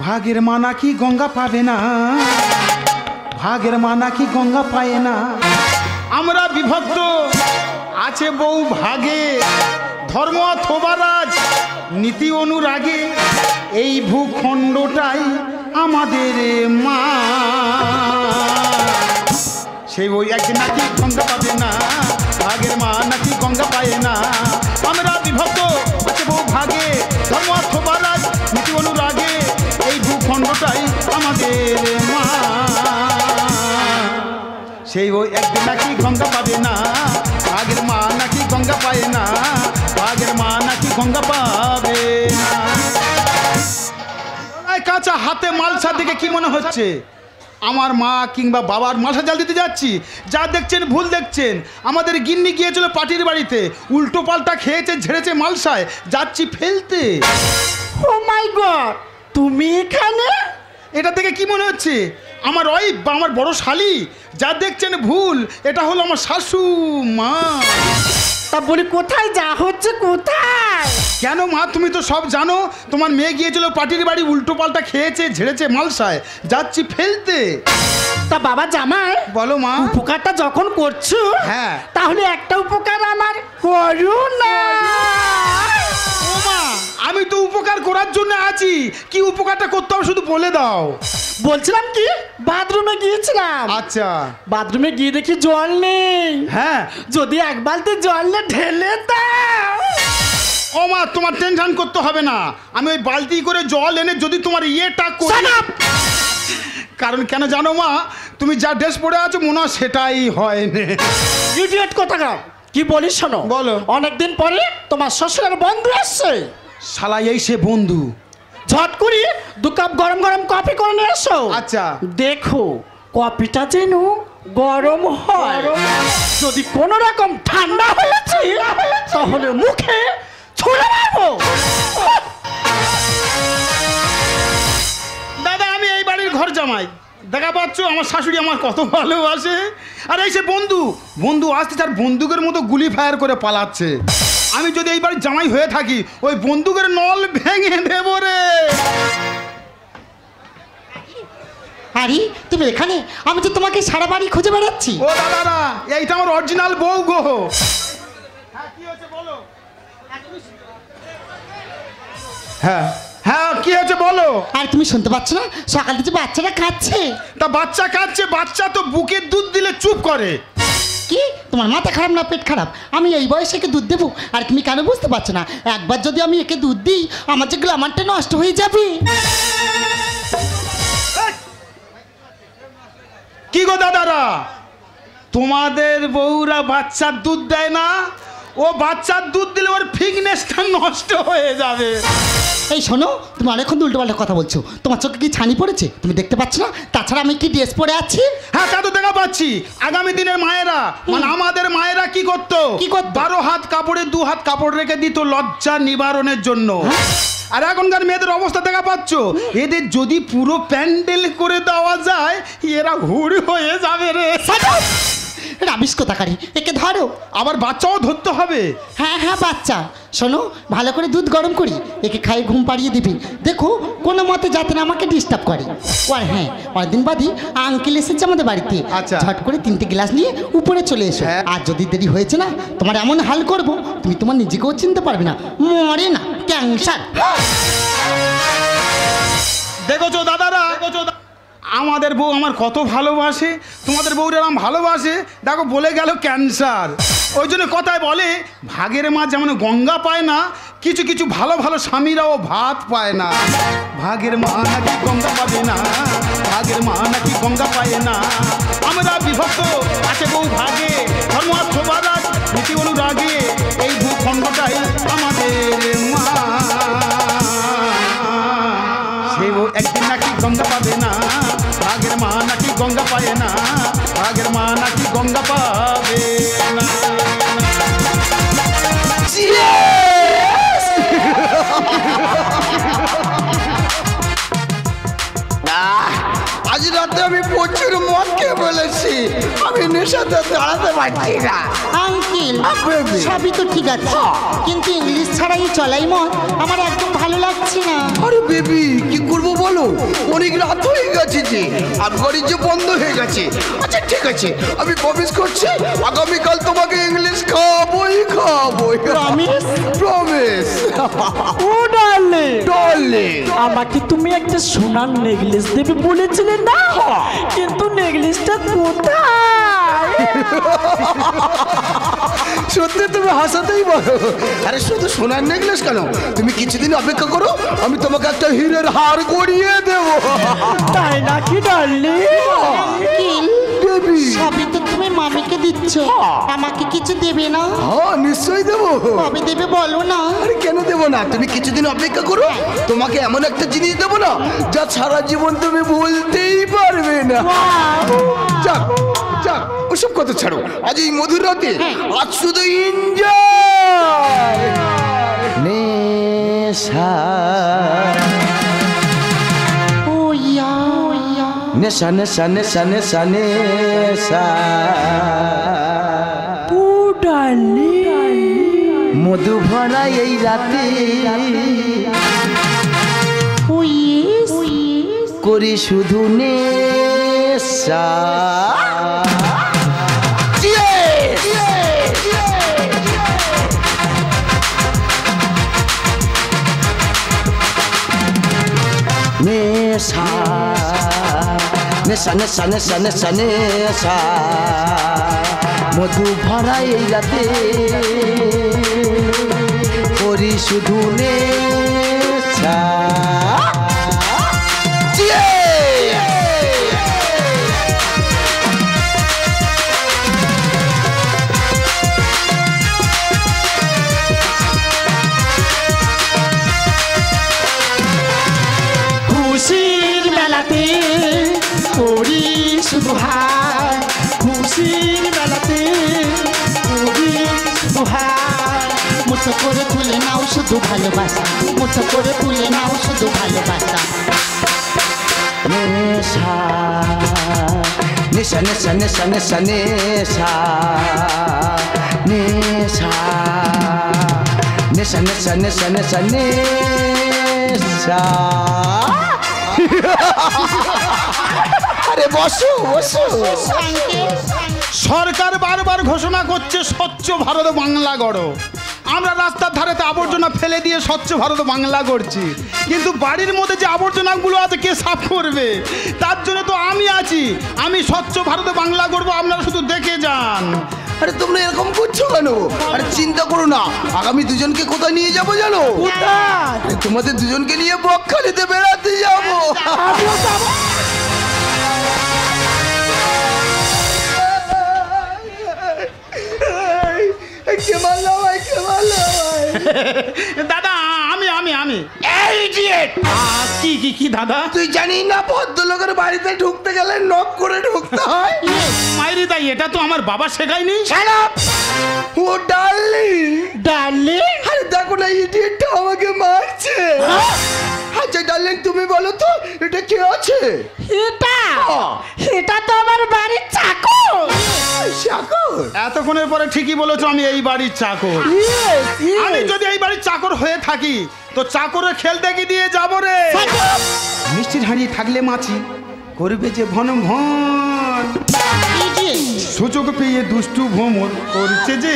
ভাগের মা নাকি গঙ্গা পাবে না, ভাগের মা নাকি গঙ্গা পায় না। আমরা বিভক্ত, আছে বউ ভাগে, ধর্ম অথবা রাজ নীতি অনুরাগে, এই ভূখণ্ডটাই আমাদের মা। সেই বই একদিন নাকি গঙ্গা পাবে না, ভাগের মা নাকি গঙ্গা পায় না। আমরা বিভক্ত, আছে বউ ভাগে, ধর্ম অথবা রাজ নীতি অনুরাগে, এই ভূখণ্ডটাই আমাদের মা। সেই বই একদিন নাকি গঙ্গা পাবে না, ভাগের মা নাকি গঙ্গা পায় না, ভাগের মা নাকি গঙ্গা পাবে না। কাঁচা হাতে মালসা দেখে কি মনে হচ্ছে আমার মা কিংবা বাবার মালসা জাল দিতে যাচ্ছি? যা দেখছেন ভুল দেখছেন। আমাদের গিন্নি গিয়েছিল পাটির বাড়িতে, উল্টো পাল্টা খেয়েছে, ঝেড়েছে মালসায়, যাচ্ছি ফেলতে। ও মাই গড, তুমি এখানে? এটা দেখে কি মনে হচ্ছে আমার ওয়াইফ বা আমার বড় শালি? যা দেখছেন ভুল, এটা হলো আমার শাশু মা। তা বলি কোথায় যা হচ্ছে, কোথায়? কেন মা, তুমি তো সব জানো। তোমার মেয়ে গিয়েছিল পাটির বাড়ি, উল্টো পাল্টা খেয়েছে, ঝেড়েছে মালসায়, যাচ্ছি ফেলতে। তা বাবা জামাই বলো মা। উপকারটা যখন করছো, হ্যাঁ, তাহলে একটা উপকার আমার করো না। ও মা, আমি তো উপকার করার জন্য আছি। কি উপকারটা করতে হবে শুধু বলে দাও। বলছিলাম কি, বাথরুমে গিয়েছিলাম। আচ্ছা। বাথরুমে গিয়ে দেখি জল নেই। হ্যাঁ, যদি এক বালতি জল ঢেলে দাও। ও মা, তোমার টেনশন করতে হবে না। আমি ওই বালতি করে জল এনে যদি তোমার ইয়েটা করি। কারণ কেন জানো মা, তুমি যা ড্রেস পরে আছো মনে হয় সেটাই হয় না। ইডিয়েট কোথাকার, কি বলিস শোনো। বলো। অনেকদিন পরে তোমার শ্বশুরের বন্ধু আসছে। শালা এই সে বন্ধু। ঝট করি 2 কাপ গরম গরম কফি করে নিয়ে এসো। আচ্ছা। দেখো কফিটা যেন গরম হয়। যদি কোনো রকম ঠান্ডা হয়েছে তাহলে মুখে ছুঁড়ে মারবো। দাদা, আমি এই বাড়ির ঘর জামাই। দেখা পাচ্ছ আমার শাশুড়ি আমার কত ভালোবাসে। আর এই সে বন্ধু, বন্ধু আসতে তার বন্দুকের মতো গুলি ফায়ার করে পালাচ্ছে। আমি যদি এই বাড়ির জামাই হয়ে থাকি, ওই বন্দুকের নল ভেঙে দেব রে। আরে তুমি এখানে? আমি তো তোমাকে সারা বাড়ি খুঁজে বেড়াচ্ছি। ও দাদারা, এইটা আমার অরিজিনাল বউ গো। হ্যাঁ হ্যাঁ, কি হয়েছে বলো। আর তুমি শুনতে পাচ্ছ না সকাল থেকে বাচ্চারা কাঁদছে? তা বাচ্চা কাঁদছে, বাচ্চা তো বুকের দুধ দিলে চুপ করে। কি তোমার মাথা খারাপ না পেট খারাপ? আমি এই বয়সে একে দুধ দেবো আর তুমি কেন বুঝতে পারছো না? একবার যদি আমি একে দুধ দিই আমার যে গ্ল্যামারটা নষ্ট হয়ে যাবে। কি গো দাদারা, তোমাদের বউরা বাচ্চার দুধ দেয় না? ও বাচ্চার দুধ দিলে ওর ফিটনেসটা নষ্ট হয়ে যাবে। এই শোনো, তুমি অনেকক্ষণ উল্টোপাল্টা কথা বলছো। তোমার চোখে কি ছানি পড়েছে? তুমি দেখতে পাচ্ছ না? তাছাড়া আমি কি ড্রেস পরে আছি? হ্যাঁ, তা তো দেখা পাচ্ছি। আগামী দিনের মায়েরা, মানে আমাদের মায়েরা কি করতো? 12 হাত কাপড়ে 2 হাত কাপড় রেখে দিত লজ্জা নিবারণের জন্য। আর এখনকার মেয়েদের অবস্থা দেখা পাচ্ছ। এদের যদি পুরো প্যান্ডেল করে দেওয়া যায়, এরা হুড় হয়ে যাবে রে। রাবিশ কোথাকারি, একে ধরো। আবার বাচ্চাও ধরতে হবে? হ্যাঁ হ্যাঁ, বাচ্চা। শোনো, ভালো করে দুধ গরম করি, একে খাইয়ে ঘুম পাড়িয়ে দিবি। দেখো কোনো মতে যাতে না আমাকে ডিস্টার্ব করে। আর হ্যাঁ, অনেকদিন বাদই আঙ্কেল এসেছে আমাদের বাড়িতে। আচ্ছা। ঝট করে 3টে গ্লাস নিয়ে উপরে চলে এসো। আর যদি দেরি হয়েছে না, তোমার এমন হাল করব তুমি তোমার নিজেকেও চিনতে পারবে না। মরে না, ক্যান্সার। দেখোছো দাদারা, আমাদের বউ আমার কত ভালোবাসে, তোমাদের বউরা আমার ভালোবাসে। দেখো বলে গেল ক্যান্সার। ওই জন্য কথায় বলে ভাগের মা যেমন গঙ্গা পায় না, কিছু কিছু ভালো ভালো স্বামীরাও ভাত পায় না। ভাগের মা নাকি গঙ্গা পাবে না, ভাগের মা নাকি গঙ্গা পায় না। আমরা বিভক্ত, আছে বউ ভাগে, ধর্ম অথবা রাজ নীতি অনুরাগে, এই ভূখণ্ডটাই আমাদের মা। সে বউ একদিন নাকি গঙ্গা পাবে না, ভাগের মা নাকি গঙ্গা পায় না, ভাগের মা নাকি গঙ্গা পাবে না। আজ রাতে আমি প্রচুর মদ খেয়ে বলেছি, আমি নেশাতে দাঁড়াতে পারছি না। আঙ্কেল সবই তো ঠিক আছে, কিন্তু ইংলিশ ছাড়াই চলাই মদ আমার একদম ভালো লাগছে না। আরে বেবি, কি করবো বলো? অনেক রাত হয়ে গেছে যে আবগাড়ি যে বন্ধ হয়ে গেছে। আচ্ছা ঠিক আছে, আমি প্রমিস করছি আগামীকাল তোমাকে ইংলিশ খাওয়াবোই। প্রমিস? প্রমিস। ও ডার্লিং, ডার্লিং, আমাকে তুমি একটা সোনার নেকলেস দেবে বলেছিলে না, কিন্তু নেকলেসটা কোথায়? সত্যি তুমি হাসাতেই বলো। আরে শুধু সোনার নেকলেস কেন, তুমি কিছুদিন অপেক্ষা করো, আমি তোমাকে একটা হীরের হার গড়িয়ে দেবো। তাই নাকি ডার্লিং? আঙ্কেল, দেবী। সবই তো তুমি মামিকে দিচ্ছ, আমাকে কিছু দেবে না? হ্যাঁ নিশ্চয়ই দেবো। কবে দেবে বলো না? আরে কেন দেবো না, তুমি কিছুদিন অপেক্ষা করো, তোমাকে এমন একটা জিনিস দেবো না যা সারা জীবন তুমি ভুলতেই পারবে না। যাক যাক, ওসব কথা ছাড়ো, আজ এই মধুর রাতে আজ শুধু এনজয়। নেশা ও ইয়া, নেশা নেশা নেশা নেশা নেশা ও ডার্লিং, মধু ভরা এই রাতে ও ইয়েস, করি শুধু নেশা। নেশা নেশা নেশা নেশা নেশা নেশা মধু ভরা এই রাতে করি শুধু নেশা। খুশির মেলাতে করি শুধু হায়, খুশির মেলাতে করি শুধু হায়। মুঠো করে তুলে নাও শুধু ভালোবাসা, মুঠো করে তুলে নাও শুধু ভালোবাসা। নেশা নেশা নেশা নেশা নেশা নেশা নেশা নেশা নেশা নেশা নেশা নেশা। আরে বসো বসো। সরকার বারবার ঘোষণা করছে স্বচ্ছ ভারত বাংলা গড়ো। আমরা রাস্তার ধারেতে আবর্জনা ফেলে দিয়ে স্বচ্ছ ভারত বাংলা করছি, কিন্তু বাড়ির মধ্যে যে আবর্জনাগুলো আছে কে সাফ করবে? তার জন্য তো আমি আছি, আমি স্বচ্ছ ভারত বাংলা করবো, আপনারা শুধু দেখে যান। আরে তোমরা এরকম করছো কেন? আরে চিন্তা করো না, আগামী দুজনকে কোথায় নিয়ে যাবো জানো? আরে তোমাদের দুজনকে নিয়ে বকখালিতে বেড়াতে যাবো। দাদা আমি আমি আমি কি কি কি দাদা? তুই জানিস না ভদ্রলোকের বাড়িতে ঢুকতে গেলে নক করে ঢুকতে হয়? মাইরি তাই, এটা তো আমার বাবা শেখায়নি। ও ডার্লিং, ডার্লিং, আরে দেখো না ইডিয়েটটা আমাকে মারছে। আচ্ছা ডার্লিং তুমি বলো তো এটা কে আছে? এটা এটা তো আমার বাড়ির চাকর। চাকর? এতক্ষণের পরে ঠিকই বলেছো, আমি এই বাড়ির চাকর। আমি যদি এই বাড়ির চাকর হয়ে থাকি তো চাকরে খেলতে কি দিয়ে যাবো রে? মিষ্টির হাঁড়ি থাকলে মাছি করবে যে ভন ভন, সুযোগ পেয়ে দুষ্টু ভ্রমণ করছে যে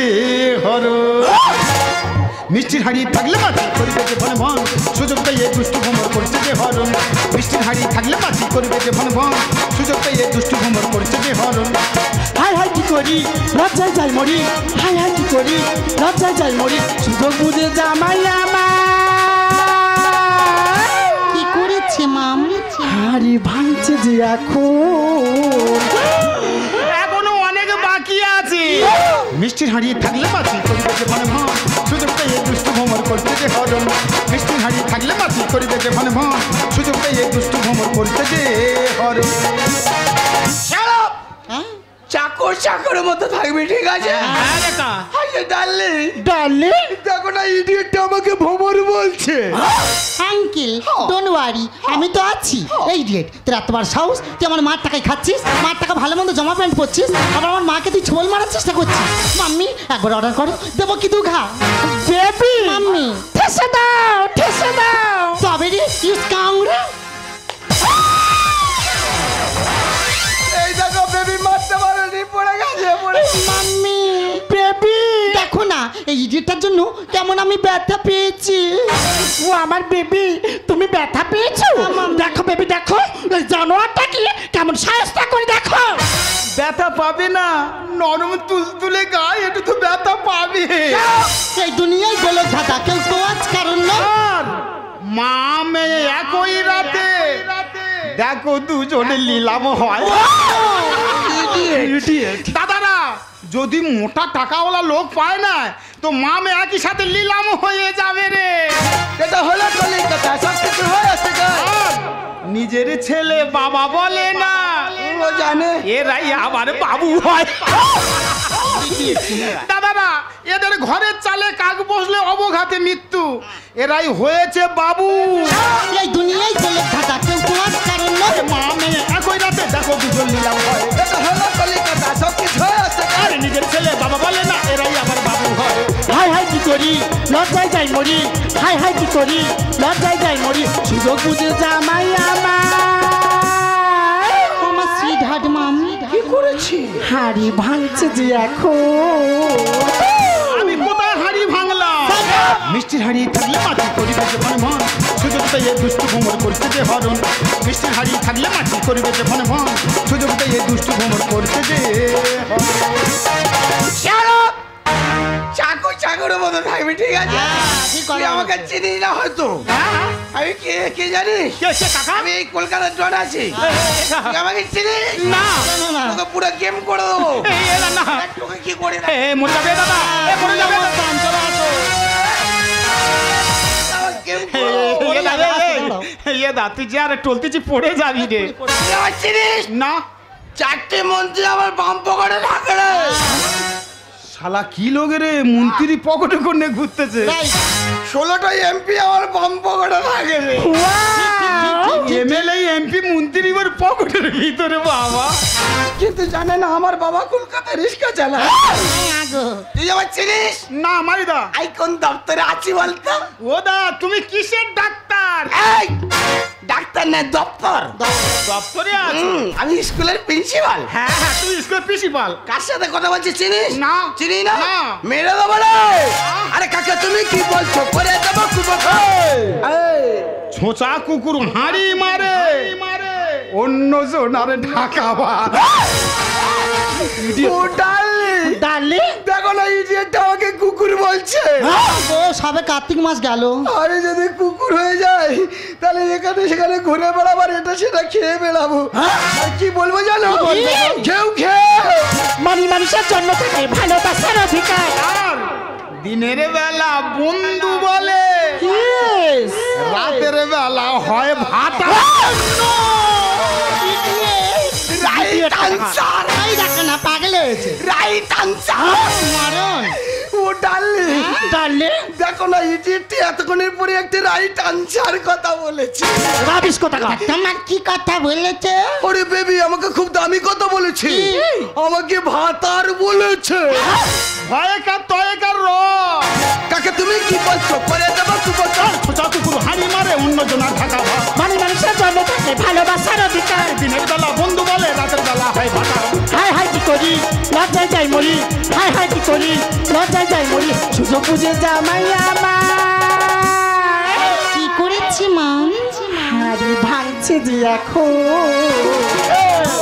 হর। মিষ্টির হাঁড়ি থাকলে মাছি করবে যে ভন ভন, সুযোগ পেয়ে দুষ্টু ভ্রমণ করছে যে হরণ। মিষ্টির হাঁড়ি থাকলে মাছি করবে যে ভন ভন, সুযোগ পেয়ে দুষ্টু ভ্রমণ করছে যে হরণ। হাই হাই কি করি, লজ্জায় যাই মরি, হাই হাই কি করি, লজ্জায় যাই মরি, সুযোগ বুঝে জামাই আমার কি করেছে মাম? হাড়ি ভাঙছে যে এখন। এখনো অনেক বাকি আছে। মিষ্টির হাঁড়ি থাকলে মাছি করবে যে ভন ভন, সুযোগ পেয়ে দুষ্টু ভ্রমণ করছে যে হরণ। মিষ্টির হাঁড়ি থাকলে মাছি করবে যে ভন ভন, সুযোগ পেয়ে দুষ্টু ভ্রমণ করছে যে হরণ। চাকর চাকরের মতো থাকবি, ঠিক আছে? আচ্ছা ডার্লিং, ডার্লিং, দেখো না ইডিয়েটটা আমাকে ভ্রমণ বলছে। আঙ্কেল ডোন্ট ওয়ারি, আমি তো আছি। এই ডিয়েট তোর এতবার সাহস, তুই আমার মার টাকায় খাচ্ছিস, মার টাকা ভালো মন্দ জমা প্যান্ট পরছিস, আবার আমার মাকে তুই ছোল মারার চেষ্টা করছিস। মাম্মি একবার অর্ডার করো, দেবো কি তুই খা। বেবি মাম্মি ঠেসে দাও, ঠেসে দাও। তবে রে ইউজ কাউরে। জন্য কেমন আমি ব্যথা পেয়েছি। ও আমার বেবি, তুমি ব্যথা পেয়েছো? দেখো বেবি, দেখো এই জানোয়ারটাকে কেমন সায়স্তা করে দেখো। ব্যথা পাবে না, নরম তুলতুলে গায়ে একটু তো ব্যথা পাবে। এই দুনিয়ায় গোলক ধাঁধা, কেউ তো আজ কারণ নয়। আর মা মেয়ে একই রাতে দেখো দুজনে লীলাম হয়। দাদারা, যদি মোটা টাকাওয়ালা লোক পায় না তো মা মেয়ে একই সাথে লীলাম হয়ে যাবে রে। এটা হলো কলিকাতা, সব কিছু হয়ে আছে গো। আর নিজের ছেলে বাবা বলে না, ও জানে এরাই আবার বাবু হয়। দাদারা, এদের ঘরের চালে কাক বসলে অবঘাতে মৃত্যু, এরাই হয়েছে বাবু। এই দুনিয়ায় গোলক ধাঁধা, কেউ তো আজ কারণ নয়। মা মেয়ে একই রাতে দেখো দুজন লীলাম হয়। এটা হলো কলিকাতা, সব কিছু হয়ে আছে গো। আর নিজের ছেলে বাবা বলে না, এরাই আবার বাবু হয়। হাই হাই কি করি, লজ্জায় যাই মরি। হাই হাই কি করি, লজ্জায় যাই মরি। সুযোগ বুঝে জামাই আমার সুইট হার্ট মাম, কি করেছি? হাড়ি ভাঙছে যে এখন। আমি কোথায় হাড়ি ভাঙলাম? মিষ্টির হাড়ি থাকলে মাটি করিবে যে মন মন, সুযোগ পেয়ে দুষ্টু ভ্রমণ করতে যে হরণ। মিষ্টির হাড়ি থাকলে মাটি করিবে যে মন মন, সুযোগ পেয়ে দুষ্টু ভ্রমণ করতে যে চাকু চাকুরের মতো থাকবি, ঠিক আছে? ঠিক তুই কথা আমাকে বলেছে। চিনিস না হয়তো। আমি কে জানিস? কাকা আমি এই কলকাতার জন আছি। তুই আমাকে চিনিস না না, তোকে পুরো গেম করে দেবো। না তোকে কি করে না? মরে যাবে দাদা, মরে যাবে গেম করে দেবো। তুই যে আর টলতেছি পড়ে যাবি রে। তুই আমার চিনিস? না 4টে মন্ত্রী আমার বাম পকেটে থাকে রে। শালা কি লোক রে, মন্ত্রী পকেটে করে ঘুরতেছে। 16টা এমপি আমার বাম পকেটে থাকে রে। এমএলএ এমপি মন্ত্রী ওর পকেটের ভিতরে বাবা। কিন্তু জানে না আমার বাবা কলকাতায় রিক্সা চালায়। তুই আমার চিনিস? না মারিদা, আই কোন দপ্তরে আছি বলতো? ও দা তুমি কিসের ডাক্তার? এই ডাক্তার না, দপ্তর। দপ্তরে আছো? আমি স্কুলের প্রিন্সিপাল। হ্যাঁ হ্যাঁ, তুই স্কুল প্রিন্সিপাল। কার সাথে কথা বলছিস চিনিস? না। চিনি না? না। মেরে দেবো রে। আরে কাকা তুমি কি বলছো? করে দেবো কুবকা। ছোঁচা কুকুর হাঁড়ি মারে, অন্য জনারে ঢাকাবা। ডার্লিং, দেখো না ইডিয়েটটা আমাকে কুকুর বলছে। ও সবে কার্তিক মাস গেল। আরে যদি কুকুর হয়ে যায় তাহলে এখানে সেখানে ঘুরে বেড়াবো, আর এটা সেটা খেয়ে বেড়াবো। আর কি বলবো জানো? ঘেউ ঘেউ। মানুষের জন্য থাকে ভালোবাসার অধিকার। আর দিনের বেলা বন্ধু বলে, Yes! রাতের বেলা হয় ভাতা। Right answer. এই দেখো না, পাগল হয়েছে। Right answer. মারণ। ও ডার্লিং, ডার্লিং, দেখো না ইডিয়েটটি এতক্ষণের পরে একটা রাইট আনসার কথা বলেছে। রাবিশ কোথাকার। তোমার কি কথা বলেছে? ওরে বেবি আমাকে খুব দামি কথা বলেছে। আমাকে ভাতার বলেছে। ভয়কার তয়কার র, কাকে তুমি কি বলছো? করে দেবো কুবকা। ছোঁচা কুকুর হাঁড়ি মারে, অন্য জনার ঢাকাবা। মানুষের জন্য থাকে ভালোবাসার অধিকার। দিনের বেলা বন্ধু বলে, রাতের বেলা হয় ভাতা। হাই হাই কি করি, লজ্জায় যাই মরি। হাই হাই কি করি, লজ্জায় যাই মরি। সুযোগ বুঝে জামাই আমার কি করেছি মাম? হাড়ি ভাঙছে যে এখন।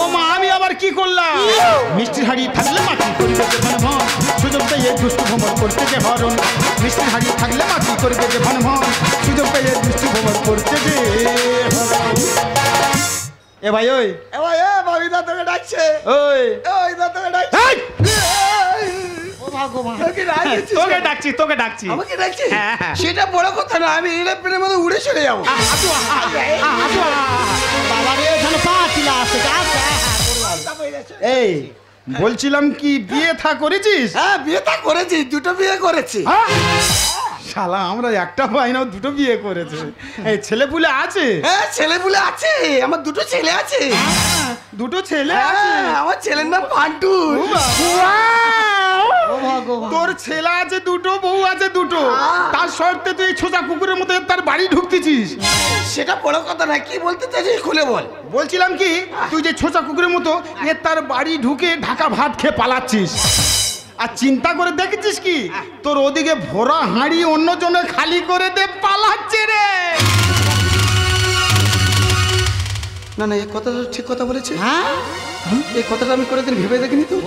ও মা, আমি আবার কি করলাম? মিষ্টির হাড়ি থাকলে মাটি করিবে যে ভন ভন, সুযোগ পেয়ে দুষ্টু ভ্রমণ করতে যে হরণ। মিষ্টির হাড়ি থাকলে মাটি করিবে যে ভন ভন, সুযোগ পেয়ে দুষ্টু ভ্রমণ করতে যে হরণ। এ ভাই ওই, এবার এ ভাবিদা তোকে ডাকছে। ওই ওই দা তোকে ডাকছে। এই! ও ভগবান। তোকে ডাকছে। তোকে ডাকছি, তোকে ডাকছি। আমাকে ডাকছে? হ্যাঁ, হ্যাঁ। সেটা বড় কথা না, আমি এরোপ্লেনের মধ্যে উড়ে চলে যাবো। আসু, আসু। বাবা রে, এখানে পা চিলা আছে। এই বলছিলাম কি, বিয়ে থা করেছিস? হ্যাঁ বিয়ে তা করেছি, 2টো বিয়ে করেছি। হ্যাঁ? শালা আমরা একটা পাই না, দুটো বিয়ে করেছে। এই ছেলে পুলে আছে? হ্যাঁ ছেলেপুলে আছে, আমার 2টো ছেলে আছে। দুটো ছেলে আছে? হ্যাঁ, আমার ছেলের নাম পান্টু। ও ভগবান। তোর ছেলে আছে দুটো, বউ আছে দুটো, তার শর্তে তুই ছোটা কুকুরের মতো তার বাড়ি ঢুকতেছিস। সেটা বড় কথা না, কি বলতে চাইছিস খুলে বল। বলছিলাম কি, তুই যে ছোটা কুকুরের মতো তার বাড়ি ঢুকে ঢাকা ভাত খেয়ে পালাচ্ছিস। আর চিন্তা করে দেখেছিস কি তোর ওদিকে ভরা হাঁড়ি অন্য জনে খালি করে দে পালাচ্ছে রে। না না, এই কথাটা ঠিক কথা বলেছে। হ্যাঁ এই কথাটা আমি কোনোদিন ভেবে দেখিনি তো।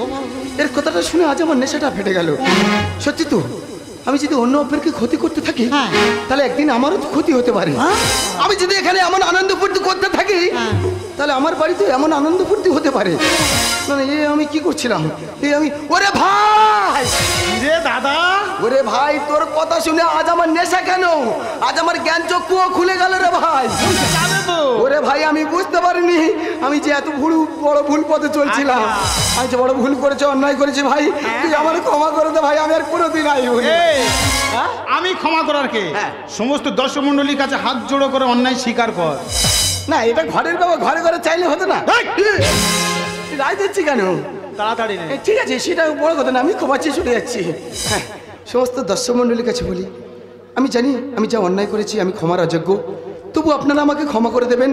এর কথাটা শুনে আজ আমার নেশাটা ফেটে গেল। সত্যি তো, আমি যদি অন্য অপরকে ক্ষতি করতে থাকি হ্যাঁ। তাহলে একদিন আমারও তো ক্ষতি হতে পারে। আমি যদি এখানে এমন আনন্দ ফুর্তি করতে থাকি তাহলে আমার বাড়িতে এমন আনন্দ ফুর্তি হতে পারে। না না, আমি কি করছিলাম? আমি ওরে ভাই, রে দাদা, ওরে ভাই, তোর কথা শুনে আজ আমার নেশা কেন? আজ আমার জ্ঞান চক্ষুও খুলে গেল রে ভাই। যাবে তো। ওরে ভাই, আমি বুঝতে পারিনি আমি যে এত বড় ভুল পথে চলছিলাম। আমি যে বড় ভুল করেছি, অন্যায় করেছি ভাই, তুই আমার ক্ষমা করে দে ভাই। আমি আর কোনোদিন আইব না। এই, আমি ক্ষমা করার কে? সমস্ত দর্শক মন্ডলীর কাছে হাত জোড়ো করে অন্যায় স্বীকার কর। না, এটা ঘরের বাবা, ঘরে ঘরে চাইলে হতো না। রায় দিচ্ছি কেন? তাড়াতাড়ি নে। ঠিক আছে, সেটা বড় কথা না, আমি ক্ষমা চেয়ে চলে যাচ্ছি। হ্যাঁ, সমস্ত দর্শক মন্ডলীর কাছে বলি, আমি জানি আমি যা অন্যায় করেছি আমি ক্ষমার অযোগ্য, তবু আপনারা আমাকে ক্ষমা করে দেবেন।